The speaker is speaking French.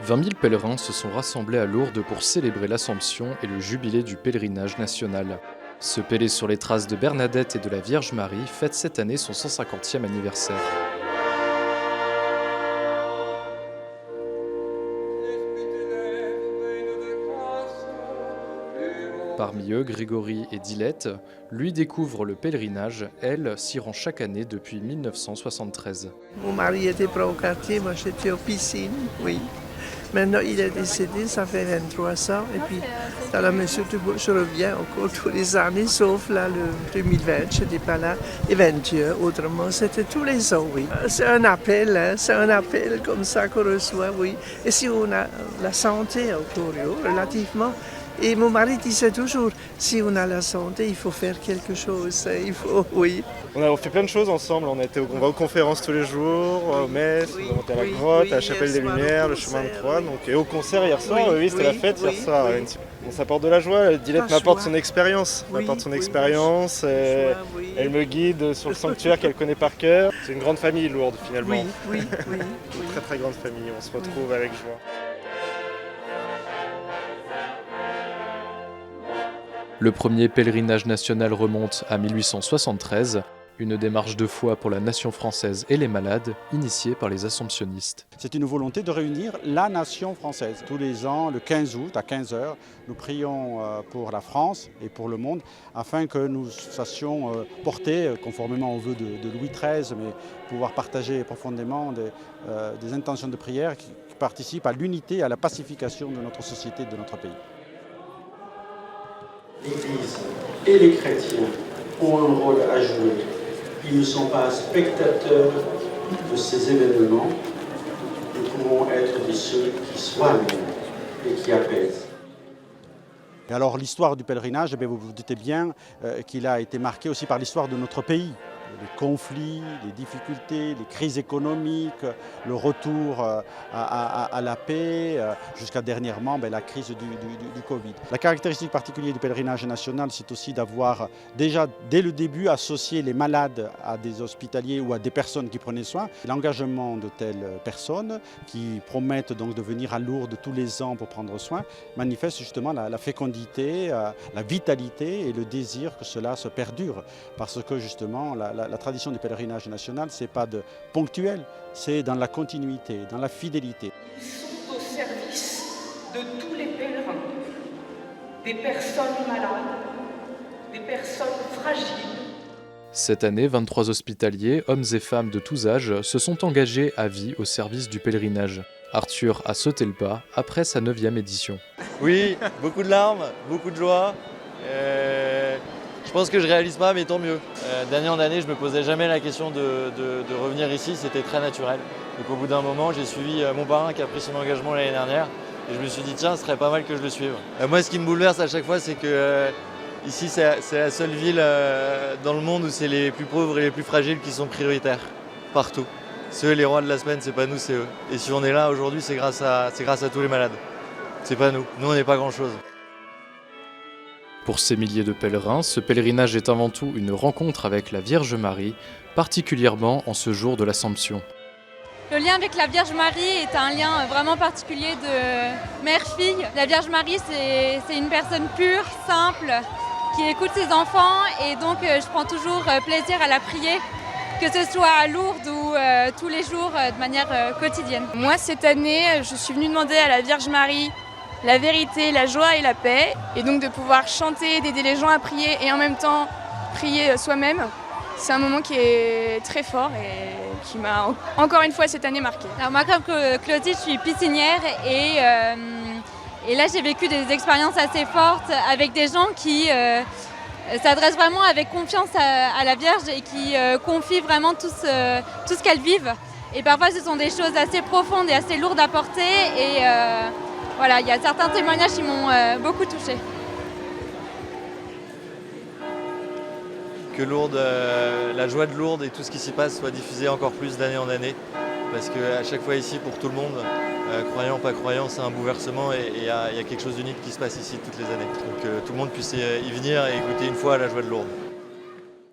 20 000 pèlerins se sont rassemblés à Lourdes pour célébrer l'Assomption et le jubilé du pèlerinage national. Ce pélé sur les traces de Bernadette et de la Vierge Marie fête cette année son 150e anniversaire. Parmi eux, Grégory et Dilette, lui découvrent le pèlerinage, elle s'y rend chaque année depuis 1973. Mon mari était quartier, moi j'étais aux piscines, oui. Maintenant il est décédé, ça fait 23 ans, et puis dans la mesure où je reviens encore tous les années, sauf là le 2020, je n'étais pas là, et 21, autrement c'était tous les ans, oui. C'est un appel, hein, c'est un appel comme ça qu'on reçoit, oui. Et si on a la santé encore, relativement. Et mon mari disait toujours, si on a la santé, il faut faire quelque chose, il faut, oui. On fait plein de choses ensemble, on va aux conférences tous les jours, aux messes, on est à la grotte, à la chapelle des Lumières, le chemin de Troyes, et au concert hier soir, c'était la fête hier soir. On s'apporte de la joie, Dilette m'apporte son expérience, elle me guide sur le sanctuaire qu'elle connaît par cœur. C'est une grande famille Lourdes finalement, Oui. Une très très grande famille, on se retrouve avec joie. Le premier pèlerinage national remonte à 1873, une démarche de foi pour la nation française et les malades, initiée par les assomptionnistes. C'est une volonté de réunir la nation française. Tous les ans, le 15 août à 15 h, nous prions pour la France et pour le monde afin que nous sassions porter, conformément aux vœux de Louis XIII, mais pouvoir partager profondément des intentions de prière qui participent à l'unité et à la pacification de notre société et de notre pays. L'Église et les chrétiens ont un rôle à jouer. Ils ne sont pas spectateurs de ces événements. Nous pouvons être de ceux qui soignent et qui apaisent. Et alors l'histoire du pèlerinage, vous vous doutez bien qu'il a été marqué aussi par l'histoire de notre pays. Les conflits, les difficultés, les crises économiques, le retour à la paix, jusqu'à dernièrement la crise du Covid. La caractéristique particulière du pèlerinage national, c'est aussi d'avoir déjà dès le début associé les malades à des hospitaliers ou à des personnes qui prenaient soin. L'engagement de telles personnes qui promettent donc de venir à Lourdes tous les ans pour prendre soin manifeste justement la fécondité, la vitalité et le désir que cela se perdure. Parce que justement la tradition du pèlerinage national, ce n'est pas ponctuel, c'est dans la continuité, dans la fidélité. Ils sont au service de tous les pèlerins, des personnes malades, des personnes fragiles. Cette année, 23 hospitaliers, hommes et femmes de tous âges, se sont engagés à vie au service du pèlerinage. Arthur a sauté le pas après sa 9e édition. Oui, beaucoup de larmes, beaucoup de joie. Je pense que je réalise pas, mais tant mieux. D'année en année, je me posais jamais la question de revenir ici, c'était très naturel. Donc au bout d'un moment, j'ai suivi mon parrain qui a pris son engagement l'année dernière. Et je me suis dit, tiens, ce serait pas mal que je le suive. Moi, ce qui me bouleverse à chaque fois, c'est que ici, c'est la seule ville dans le monde où c'est les plus pauvres et les plus fragiles qui sont prioritaires, partout. Ceux, les rois de la semaine, c'est pas nous, c'est eux. Et si on est là aujourd'hui, c'est grâce à tous les malades. C'est pas nous. Nous, on n'est pas grand-chose. Pour ces milliers de pèlerins, ce pèlerinage est avant tout une rencontre avec la Vierge Marie, particulièrement en ce jour de l'Assomption. Le lien avec la Vierge Marie est un lien vraiment particulier de mère-fille. La Vierge Marie, c'est une personne pure, simple, qui écoute ses enfants et donc je prends toujours plaisir à la prier, que ce soit à Lourdes ou tous les jours de manière quotidienne. Moi, cette année, je suis venue demander à la Vierge Marie la vérité, la joie et la paix, et donc de pouvoir chanter, d'aider les gens à prier et en même temps prier soi-même. C'est un moment qui est très fort et qui m'a encore une fois cette année marquée. Alors moi, comme Clotilde, je suis piscinière et là j'ai vécu des expériences assez fortes avec des gens qui s'adressent vraiment avec confiance à la Vierge et qui confient vraiment tout ce qu'elles vivent. Et parfois ce sont des choses assez profondes et assez lourdes à porter et voilà, il y a certains témoignages qui m'ont beaucoup touchée. Que Lourdes, la joie de Lourdes et tout ce qui s'y passe soit diffusé encore plus d'année en année. Parce qu'à chaque fois ici, pour tout le monde, croyant, pas croyant, c'est un bouleversement et il y a quelque chose d'unique qui se passe ici toutes les années. Donc tout le monde puisse y venir et goûter une fois à la joie de Lourdes.